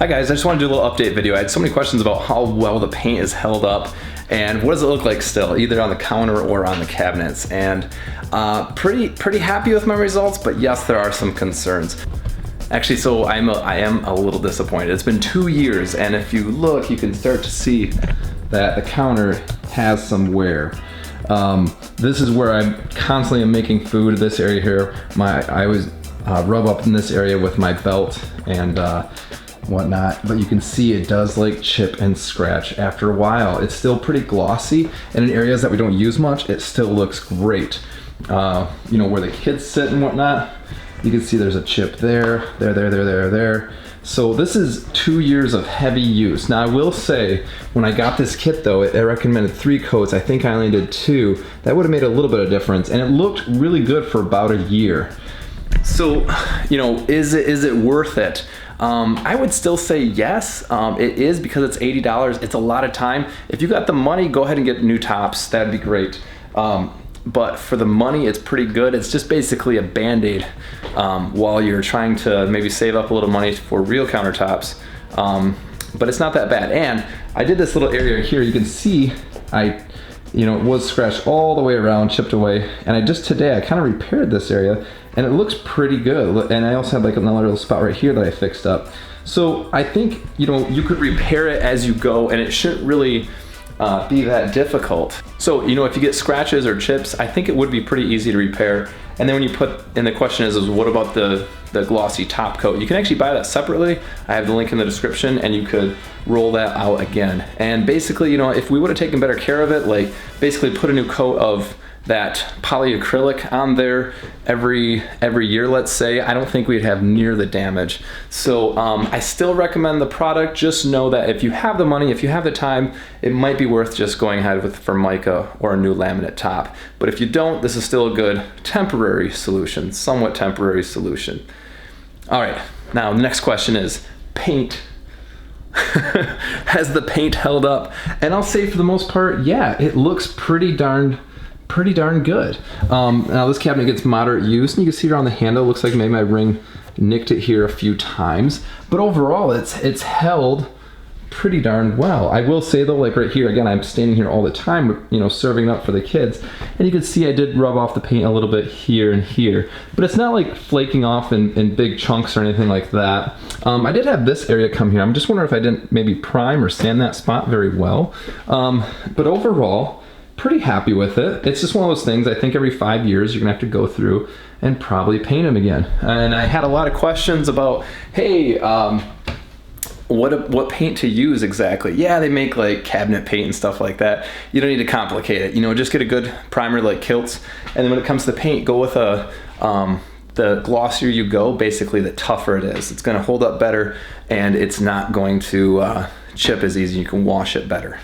Hi guys, I just want to do a little update video. I had so many questions about how well the paint is held up and what does it look like still, either on the counter or on the cabinets. And pretty happy with my results, but yes, there are some concerns. Actually, so I am a little disappointed. It's been 2 years, and if you look, you can start to see that the counter has some wear. This is where I constantly am making food. This area here, I always rub up in this area with my belt and whatnot, but you can see it does like chip and scratch after a while. It's still pretty glossy, and in areas that we don't use much, it still looks great. You know, where the kids sit and whatnot, you can see there's a chip there. So this is 2 years of heavy use. Now I will say, when I got this kit though, it recommended 3 coats. I think I only did 2. That would have made a little bit of difference, and it looked really good for about a year. So, you know, is it worth it? I would still say yes. It is, because it's $80. It's a lot of time. If you got the money, go ahead and get new tops. That'd be great. But for the money, it's pretty good. It's just basically a Band-Aid while you're trying to maybe save up a little money for real countertops. But it's not that bad. And I did this little area here. You can see it was scratched all the way around, chipped away. And today I kind of repaired this area, and it looks pretty good. And I also had like another little spot right here that I fixed up. So I think, you could repair it as you go, and it shouldn't really be that difficult. So, if you get scratches or chips, I think it would be pretty easy to repair. And then when you put, and the question is what about the glossy top coat? You can actually buy that separately. I have the link in the description, and you could roll that out again. And basically, if we would have taken better care of it, like basically put a new coat of that polyacrylic on there every year, let's say, I don't think we'd have near the damage. So I still recommend the product. Just know that if you have the money, if you have the time, it might be worth just going ahead with Formica or a new laminate top. But if you don't, this is still a good temporary solution, somewhat temporary solution. All right, now the next question is paint. Has the paint held up? And I'll say for the most part, yeah, it looks pretty darn good. Now this cabinet gets moderate use, and you can see around the handle, it looks like maybe my ring nicked it here a few times, but overall it's held pretty darn well. I will say though, like right here, again, I'm standing here all the time, serving up for the kids, and you can see I did rub off the paint a little bit here and here, but it's not like flaking off in big chunks or anything like that. I did have this area come here. I'm just wondering if I didn't maybe prime or sand that spot very well, but overall, pretty happy with it. It's just one of those things, I think every 5 years you're gonna have to go through and probably paint them again. And I had a lot of questions about, hey, what paint to use exactly? Yeah, they make like cabinet paint and stuff like that. You don't need to complicate it. Just get a good primer like Kilts, and then when it comes to paint, go with the glossier you go, basically the tougher it is. It's gonna hold up better, and it's not going to chip as easy. You can wash it better.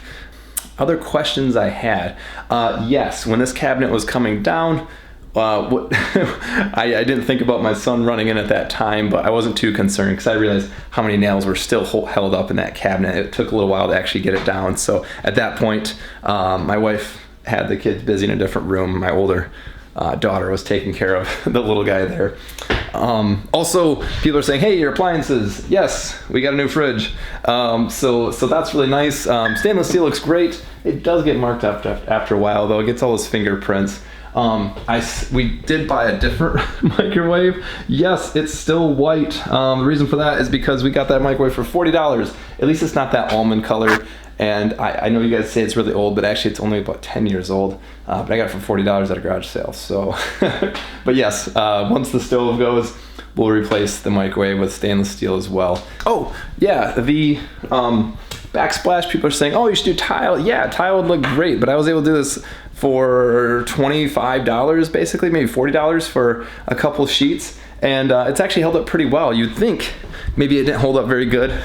Other questions I had, yes, when this cabinet was coming down, I didn't think about my son running in at that time, but I wasn't too concerned because I realized how many nails were still held up in that cabinet. It took a little while to actually get it down. So at that point, my wife had the kids busy in a different room. My older daughter was taking care of the little guy there. Also, people are saying, hey, your appliances. Yes, we got a new fridge. So that's really nice. Stainless steel looks great. It does get marked up after a while, though. It gets all those fingerprints. We did buy a different microwave. Yes, it's still white. The reason for that is because we got that microwave for $40. At least it's not that almond color. And I know you guys say it's really old, but actually it's only about 10 years old. But I got it for $40 at a garage sale. So, but yes, once the stove goes, we'll replace the microwave with stainless steel as well. Oh, yeah, the Backsplash, people are saying, oh, you should do tile. Yeah, tile would look great, but I was able to do this for $25, basically, maybe $40 for a couple of sheets. And it's actually held up pretty well. You'd think maybe it didn't hold up very good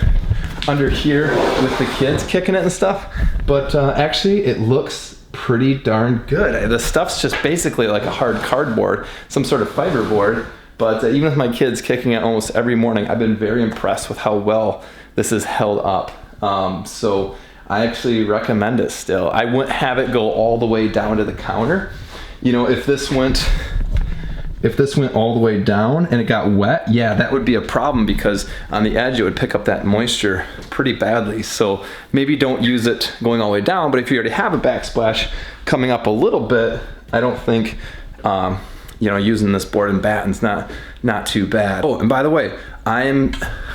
under here with the kids kicking it and stuff, but actually it looks pretty darn good. The stuff's just basically like a hard cardboard, some sort of fiberboard, but even with my kids kicking it almost every morning, I've been very impressed with how well this is held up. So I actually recommend it still. I wouldn't have it go all the way down to the counter. If this went if this went all the way down and it got wet, yeah, that would be a problem because on the edge it would pick up that moisture pretty badly. So maybe don't use it going all the way down, but if you already have a backsplash coming up a little bit, I don't think, you know, using this board and batten's not too bad. Oh, and by the way,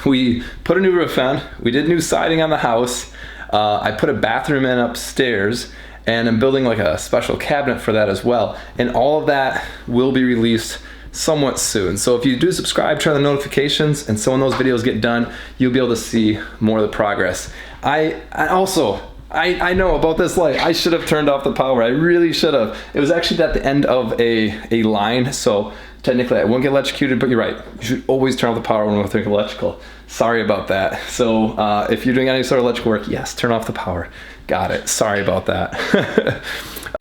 we put a new roof on, we did new siding on the house, I put a bathroom in upstairs, and I'm building like a special cabinet for that as well. And all of that will be released somewhat soon. So if you do subscribe, turn on the notifications, and so when those videos get done, you'll be able to see more of the progress. I know about this light. I should have turned off the power. I really should have. It was actually at the end of a line, so technically I won't get electrocuted, but you're right. You should always turn off the power when we're doing electrical. Sorry about that. So if you're doing any sort of electrical work, yes, turn off the power. Got it. Sorry about that.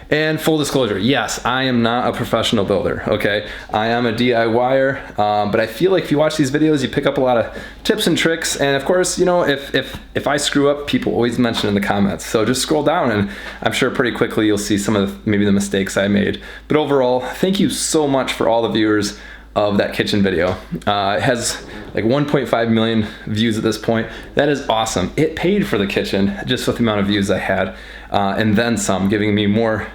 And full disclosure, yes, I am not a professional builder, okay? I am a DIYer, but I feel like if you watch these videos, you pick up a lot of tips and tricks. And of course, you know, if I screw up, people always mention in the comments. So just scroll down and I'm sure pretty quickly you'll see some of maybe the mistakes I made. But overall, thank you so much for all the viewers of that kitchen video. It has like 1.5 million views at this point. That is awesome. It paid for the kitchen just with the amount of views I had, and then some, giving me more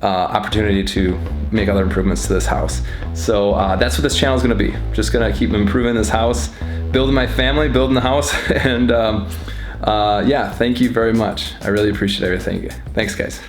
opportunity to make other improvements to this house. So that's what this channel is gonna be. Just gonna keep improving this house, building my family, building the house, and yeah, thank you very much. I really appreciate everything. Thanks, guys.